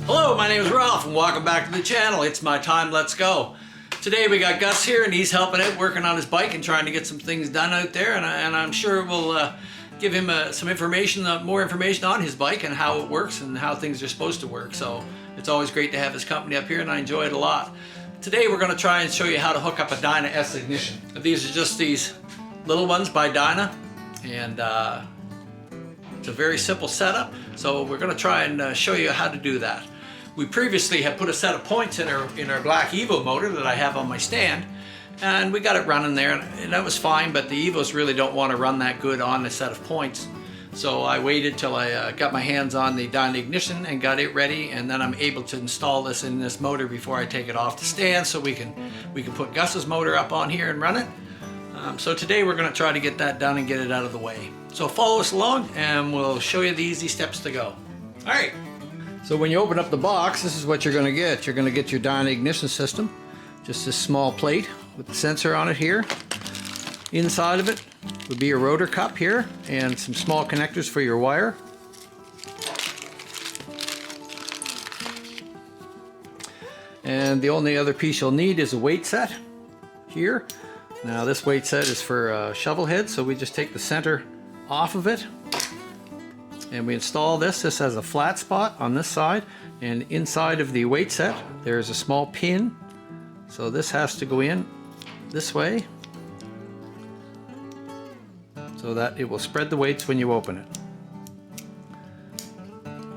Hello, my name is Ralph and welcome back to the channel. It's my time, let's go. Today we got Gus here and he's helping out, working on his bike and trying to get some things done out there, and I'm sure we'll give him some information, more information on his bike and how it works and how things are supposed to work. So it's always great to have his company up here and I enjoy it a lot. Today we're going to try and show you how to hook up a Dyna S ignition. These are just these little ones by Dyna, and it's a very simple setup. So we're going to try and show you how to do that. We previously had put a set of points in our black Evo motor that I have on my stand, and we got it running there, and that was fine, but the Evos really don't want to run that good on a set of points. So I waited till I got my hands on the Dyna ignition and got it ready, and then I'm able to install this in this motor before I take it off the stand, so we can put Gus's motor up on here and run it. So today we're going to try to get that done and get it out of the way. So follow us along and we'll show you the easy steps to go. All right. So when you open up the box, this is what you're going to get. You're going to get your Dyna ignition system. Just this small plate with the sensor on it here. Inside of it would be a rotor cup here and some small connectors for your wire. And the only other piece you'll need is a weight set here. Now this weight set is for shovel head, so we just take the center off of it and we install this. This has a flat spot on this side, and inside of the weight set there's a small pin, so this has to go in this way so that it will spread the weights when you open it.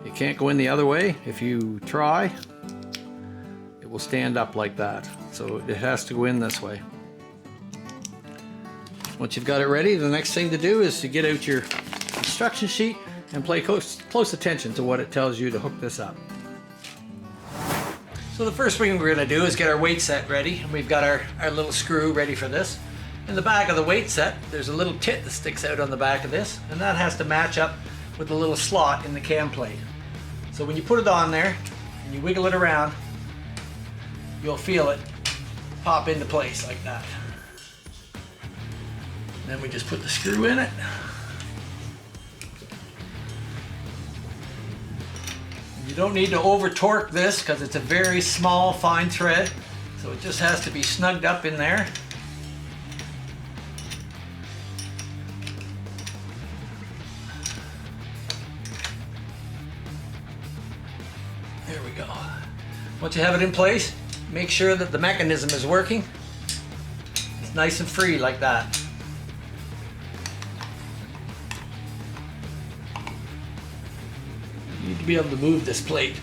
It can't go in the other way. If you try, it will stand up like that, so it has to go in this way. Once you've got it ready, the next thing to do is to get out your instruction sheet and pay close attention to what it tells you to hook this up. So the first thing we're going to do is get our weight set ready, and we've got our little screw ready for this. In the back of the weight set there's a little tit that sticks out on the back of this, and that has to match up with the little slot in the cam plate. So when you put it on there and you wiggle it around, you'll feel it pop into place like that. Then we just put the screw in it. You don't need to over torque this because it's a very small fine thread, so it just has to be snugged up in there. There we go. Once you have it in place, make sure that the mechanism is working. It's nice and free like that. You need to be able to move this plate,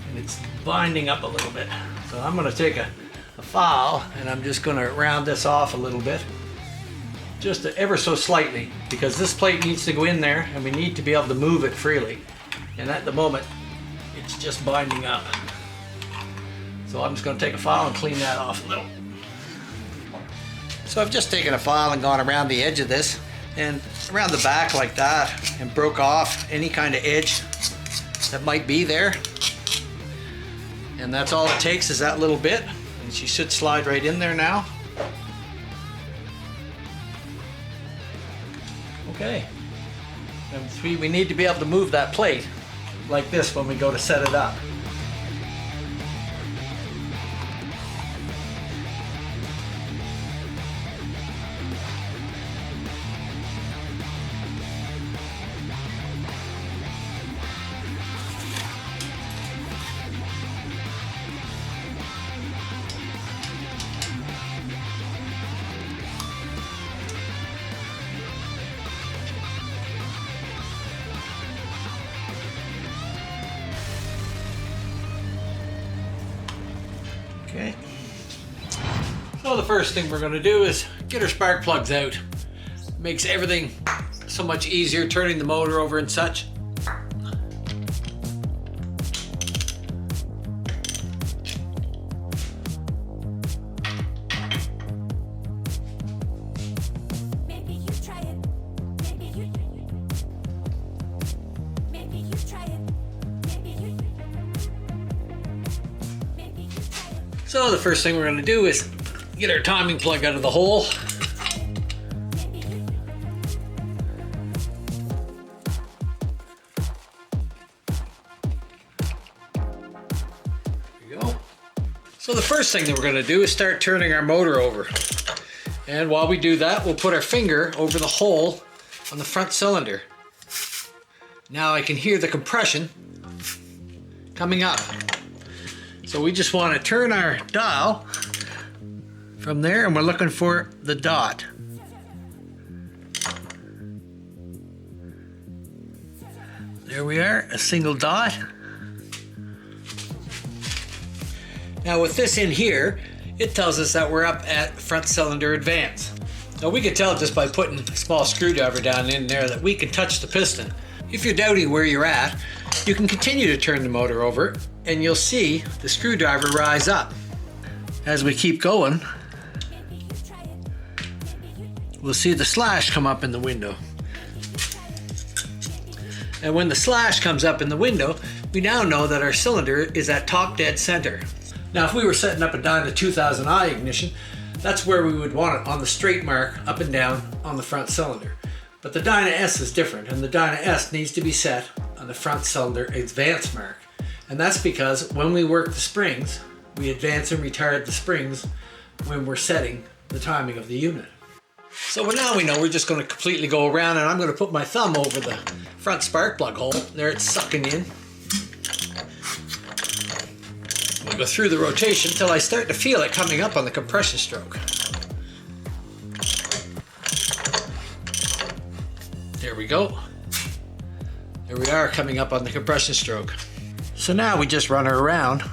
and it's binding up a little bit. So I'm going to take a file and I'm just going to round this off a little bit, just ever so slightly, because this plate needs to go in there and we need to be able to move it freely, and at the moment it's just binding up. So I'm just going to take a file and clean that off a little. So I've just taken a file and gone around the edge of this and around the back like that and broke off any kind of edge that might be there, and that's all it takes is that little bit, and she should slide right in there now. Okay, and we need to be able to move that plate like this when we go to set it up. Okay, so the first thing we're going to do is get our spark plugs out. It makes everything so much easier, turning the motor over and such. So the first thing we're going to do is get our timing plug out of the hole. we go. So the first thing that we're going to do is start turning our motor over. And while we do that, we'll put our finger over the hole on the front cylinder. Now I can hear the compression coming up. So we just want to turn our dial from there, and we're looking for the dot. There we are, a single dot. Now with this in here, it tells us that we're up at front cylinder advance. Now we can tell just by putting a small screwdriver down in there that we can touch the piston. If you're doubting where you're at, you can continue to turn the motor over and you'll see the screwdriver rise up. As we keep going, we'll see the slash come up in the window. And when the slash comes up in the window, we now know that our cylinder is at top dead center. Now if we were setting up a Dyna 2000i ignition, that's where we would want it, on the straight mark up and down on the front cylinder. But the Dyna S is different, and the Dyna S needs to be set on the front cylinder advance mark. And that's because when we work the springs, we advance and retard the springs when we're setting the timing of the unit. So now we know we're just going to completely go around, and I'm going to put my thumb over the front spark plug hole. There it's sucking in. We'll go through the rotation until I start to feel it coming up on the compression stroke. There we go. There we are, coming up on the compression stroke. So now we just run her around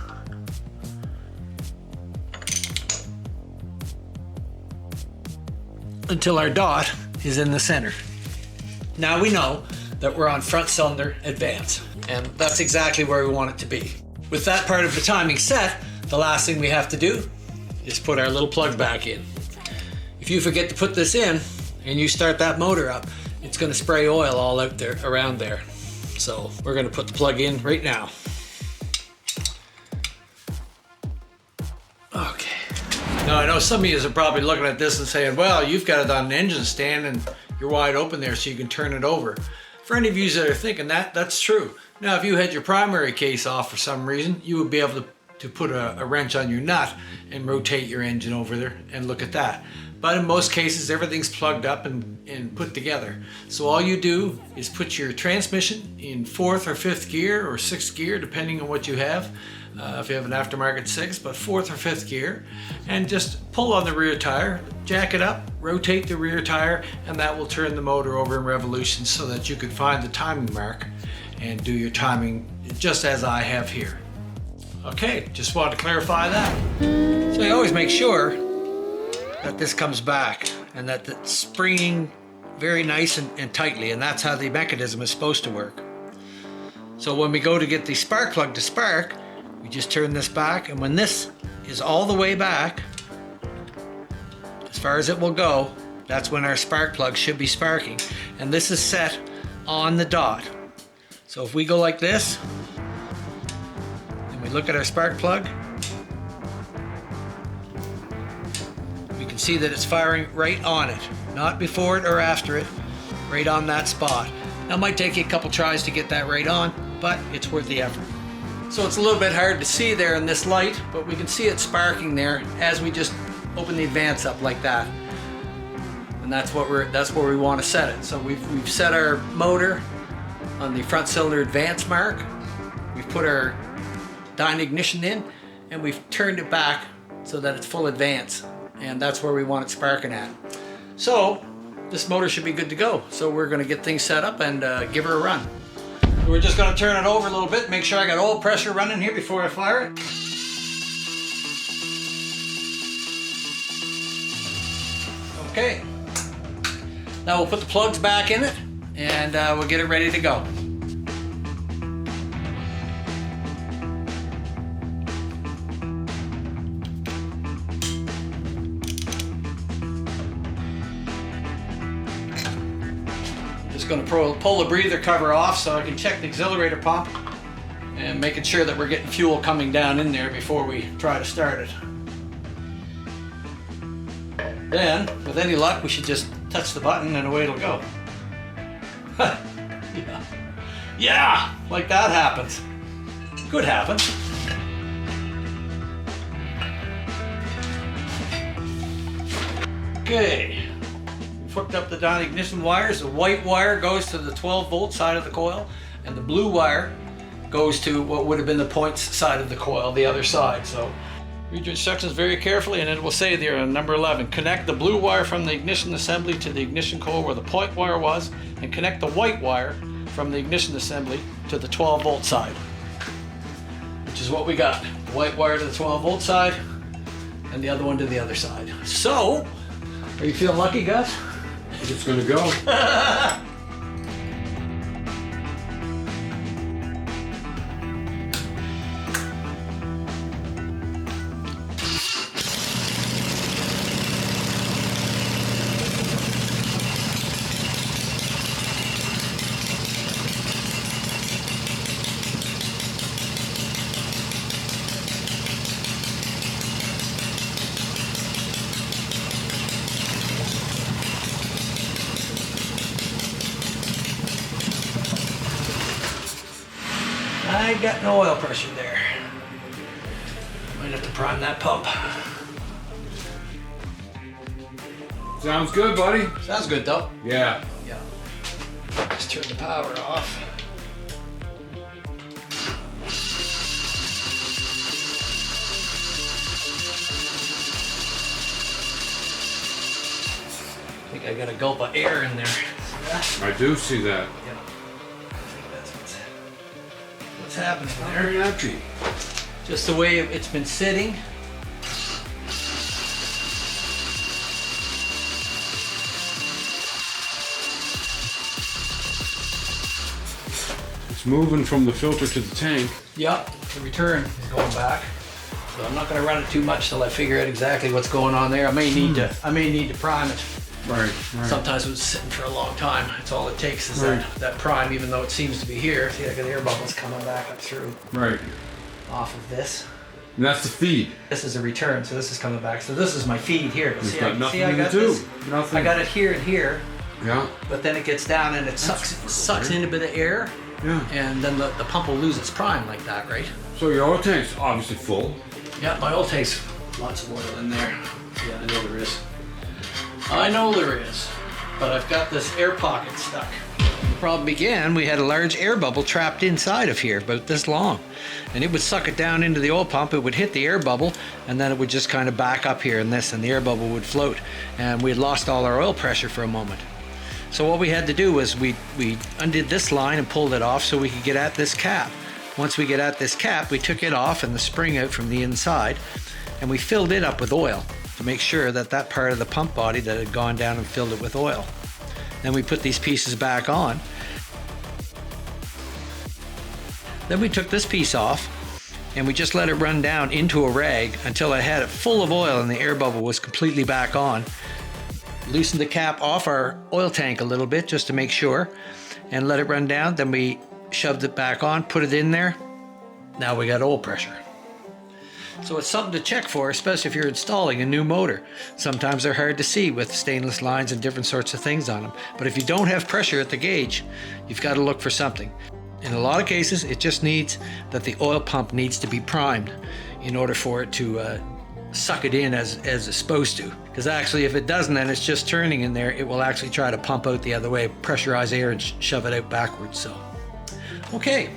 until our dot is in the center. Now we know that we're on front cylinder advance, and that's exactly where we want it to be. With that part of the timing set, the last thing we have to do is put our little plug back in. If you forget to put this in and you start that motor up, it's going to spray oil all out there, around there. So we're going to put the plug in right now. Okay. Now I know some of you are probably looking at this and saying, well, you've got it on an engine stand and you're wide open there so you can turn it over. For any of you that are thinking that, that's true. Now if you had your primary case off for some reason, you would be able to put a wrench on your nut and rotate your engine over there and look at that. But in most cases, everything's plugged up and put together. So all you do is put your transmission in 4th or 5th gear or 6th gear, depending on what you have. If you have an aftermarket 6, but 4th or 5th gear, and just pull on the rear tire, jack it up, rotate the rear tire, and that will turn the motor over in revolutions so that you can find the timing mark and do your timing just as I have here. Okay, just wanted to clarify that. So you always make sure that this comes back and that it's springing very nice and tightly, and that's how the mechanism is supposed to work. So when we go to get the spark plug to spark, we just turn this back, and when this is all the way back, as far as it will go, that's when our spark plug should be sparking. And this is set on the dot. So if we go like this, and we look at our spark plug, we can see that it's firing right on it, not before it or after it, right on that spot. Now it might take you a couple tries to get that right on, but it's worth the effort. So it's a little bit hard to see there in this light, but we can see it sparking there as we just open the advance up like that. And that's where we want to set it. So we've set our motor on the front cylinder advance mark. We've put our Dyna ignition in, and we've turned it back so that it's full advance. And that's where we want it sparking at. So this motor should be good to go. So we're going to get things set up and give her a run. We're just going to turn it over a little bit, make sure I got oil pressure running here before I fire it. Okay. Now we'll put the plugs back in it and we'll get it ready to go. Going to pull the breather cover off so I can check the auxiliary pump and making sure that we're getting fuel coming down in there before we try to start it. Then, with any luck, we should just touch the button and away it'll go. Yeah, like that happens. Could happen. Okay, we've hooked up the Dyna ignition wires. The white wire goes to the 12-volt side of the coil, and the blue wire goes to what would have been the points side of the coil, the other side. So read your instructions very carefully, and it will say there on number 11, connect the blue wire from the ignition assembly to the ignition coil where the point wire was, and connect the white wire from the ignition assembly to the 12-volt side, which is what we got. The white wire to the 12-volt side, and the other one to the other side. So, are you feeling lucky, Gus? I think it's gonna go. I got no oil pressure there. Might have to prime that pump. Sounds good, buddy. Sounds good though. Yeah. Yeah. Just turn the power off. I think I got a gulp of air in there. See that? I do see that. Yeah. I think that's what's happening Very there. empty. Just the way it's been sitting. It's moving from the filter to the tank. Yep, the return is going back. So I'm not going to run it too much till I figure out exactly what's going on there. I may need to prime it. Right. Sometimes it's sitting for a long time. That's all it takes is Right. that prime, even though it seems to be here. See, I got air bubbles coming back up through Right. off of this. And that's the feed. This is a return, so this is coming back. So this is my feed here. You've See, got I nothing got to do. this. Nothing. I got it here and here, Yeah. but then it gets down and it sucks in a bit of air, Yeah. and then the pump will lose its prime like that, right? So your oil tank's obviously full. Yeah, my oil takes lots of oil in there. Yeah, I know there is. I know there is, but I've got this air pocket stuck. The problem began, we had a large air bubble trapped inside of here, about this long. And it would suck it down into the oil pump, it would hit the air bubble, and then it would just kind of back up here in this, and the air bubble would float. And we had lost all our oil pressure for a moment. So what we had to do was we undid this line and pulled it off so we could get at this cap. Once we get at this cap, we took it off and the spring out from the inside, and we filled it up with oil to make sure that that part of the pump body that had gone down and filled it with oil. Then we put these pieces back on. Then we took this piece off and we just let it run down into a rag until I had it full of oil and the air bubble was completely back on. Loosened the cap off our oil tank a little bit just to make sure and let it run down. Then we shoved it back on, put it in there. Now we got oil pressure. So it's something to check for, especially if you're installing a new motor. Sometimes they're hard to see with stainless lines and different sorts of things on them. But if you don't have pressure at the gauge, you've got to look for something. In a lot of cases, it just needs that the oil pump needs to be primed in order for it to suck it in as it's supposed to. Because actually, if it doesn't and it's just turning in there, it will actually try to pump out the other way, pressurize air and shove it out backwards. So, okay.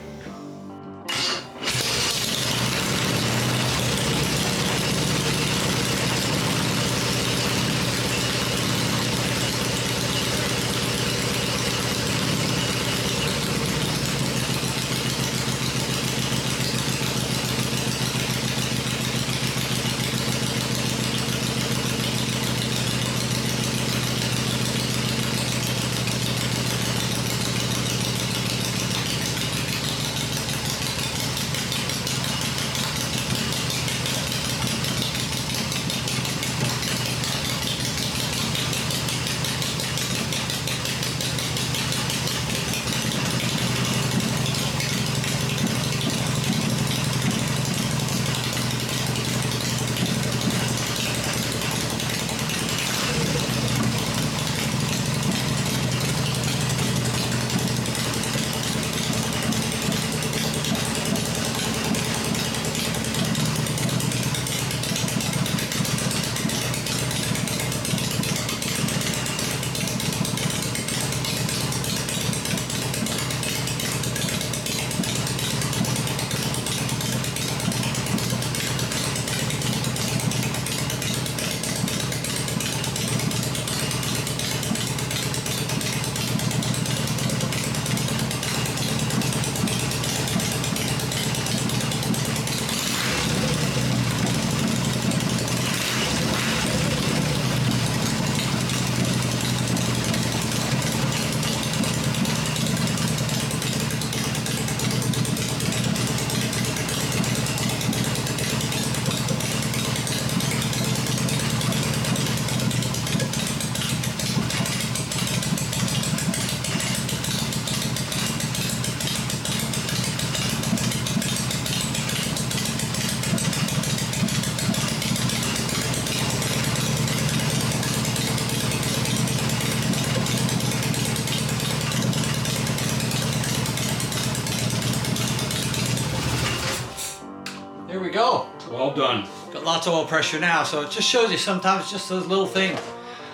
we go. Well done. Got lots of oil pressure now, so it just shows you sometimes just those little things.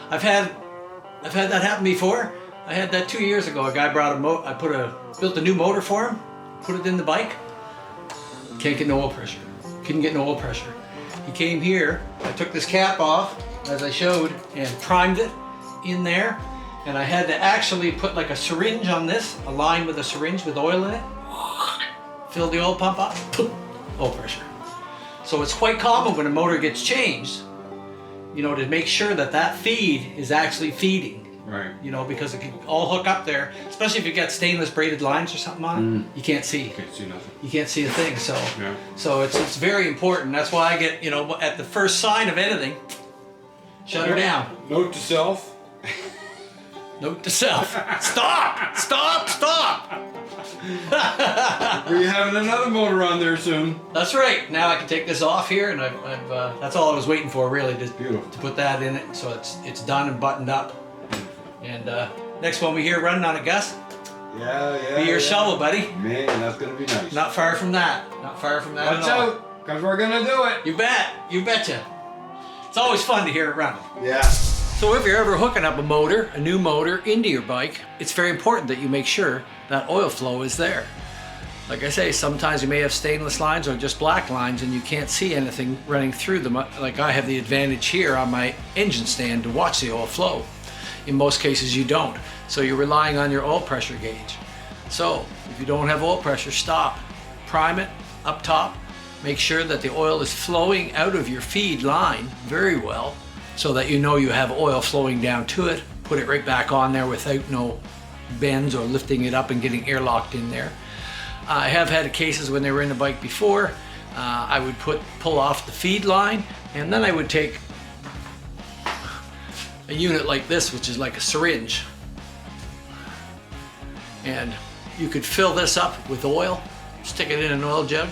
I've had that happen before. I had that 2 years ago. A guy brought built a new motor for him, put it in the bike. Can't get no oil pressure. Couldn't get no oil pressure. He came here, I took this cap off, as I showed, and primed it in there. And I had to actually put like a syringe on this, a line with a syringe with oil in it. Fill the oil pump up, oil pressure. So it's quite common when a motor gets changed, you know, to make sure that that feed is actually feeding. Right. You know, because it can all hook up there, especially if you got stainless braided lines or something on it, you can't see. Can't see nothing. You can't see a thing. So, Yeah. so it's very important. That's why I get, you know, at the first sign of anything, shut her down. Note to self. Note to self. Stop! Stop! Stop! We're having another motor on there soon. That's right. Now I can take this off here, and that's all I was waiting for, really, Beautiful. to put that in it. So it's done and buttoned up. And next one we hear running on it, Gus, Yeah. be your shovel, buddy. Man, that's gonna be nice. Not far from that. Not far from that Watch at all. out, because we're gonna do it. You bet. You betcha. It's always fun to hear it run. Yeah. So if you're ever hooking up a new motor into your bike, it's very important that you make sure that oil flow is there. Like I say, sometimes you may have stainless lines or just black lines and you can't see anything running through them. Like I have the advantage here on my engine stand to watch the oil flow. In most cases you don't. So you're relying on your oil pressure gauge. So if you don't have oil pressure, stop. Prime it up top. Make sure that the oil is flowing out of your feed line very well, so that you know you have oil flowing down to it. Put it right back on there without no bends or lifting it up and getting airlocked in there. I have had cases when they were in the bike before, I would pull off the feed line, and then I would take a unit like this, which is like a syringe. And you could fill this up with oil, stick it in an oil jug,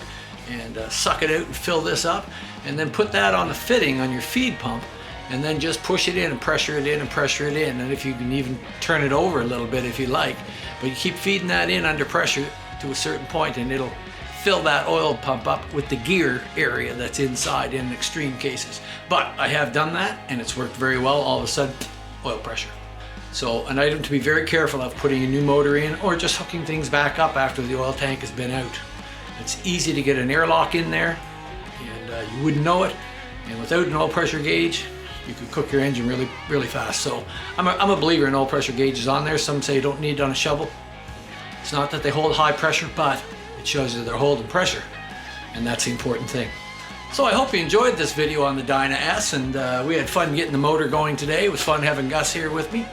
and suck it out and fill this up, and then put that on the fitting on your feed pump, and then just push it in and pressure it in and pressure it in. And if you can even turn it over a little bit if you like, but you keep feeding that in under pressure to a certain point and it'll fill that oil pump up with the gear area that's inside in extreme cases. But I have done that and it's worked very well. All of a sudden, oil pressure. So an item to be very careful of putting a new motor in or just hooking things back up after the oil tank has been out. It's easy to get an airlock in there and you wouldn't know it. And without an oil pressure gauge, you could cook your engine really, really fast. So I'm a believer in oil pressure gauges on there. Some say you don't need it on a shovel. It's not that they hold high pressure, but it shows you they're holding pressure, and that's the important thing. So I hope you enjoyed this video on the Dyna S, and we had fun getting the motor going today. It was fun having Gus here with me.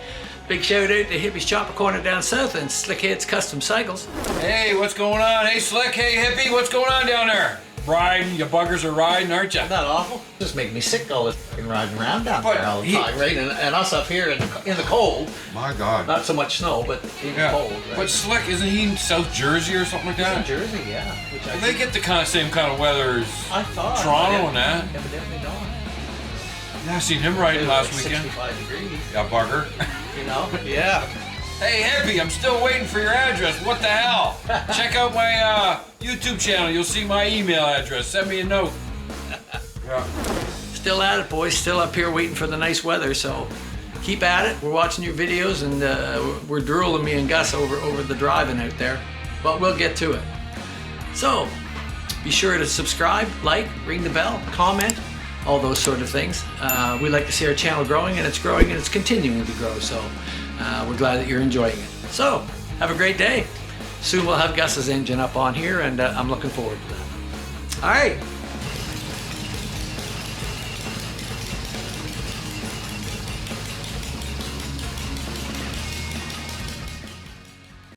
Big shout out to Hippie's Chopper Corner down south and Slickhead's Custom Cycles. Hey, what's going on? Hey, Slick. Hey, Hippie. What's going on down there? Riding. You buggers are riding, aren't you? Isn't that awful? Just make me sick all this fucking riding around down But there all the time, right? And us up here in the cold. My God. Not so much snow, but in the cold. Right? But Slick, isn't he in South Jersey or something like He's in that? Jersey, yeah. Which Well, they get the same kind of weather as I thought. Toronto and that. Evidently don't. Yeah, I seen him riding last weekend. 65 degrees. Yeah, bugger. You know? Yeah. Hey, Hippie, I'm still waiting for your address. What the hell? Check out my YouTube channel. You'll see my email address. Send me a note. Yeah. Still at it, boys. Still up here waiting for the nice weather. So keep at it. We're watching your videos and we're drooling, me and Gus, over the driving out there. But we'll get to it. So be sure to subscribe, like, ring the bell, comment, all those sort of things. We like to see our channel growing, and it's continuing to grow. So we're glad that you're enjoying it. So have a great day. Soon we'll have Gus's engine up on here, and I'm looking forward to that. All right.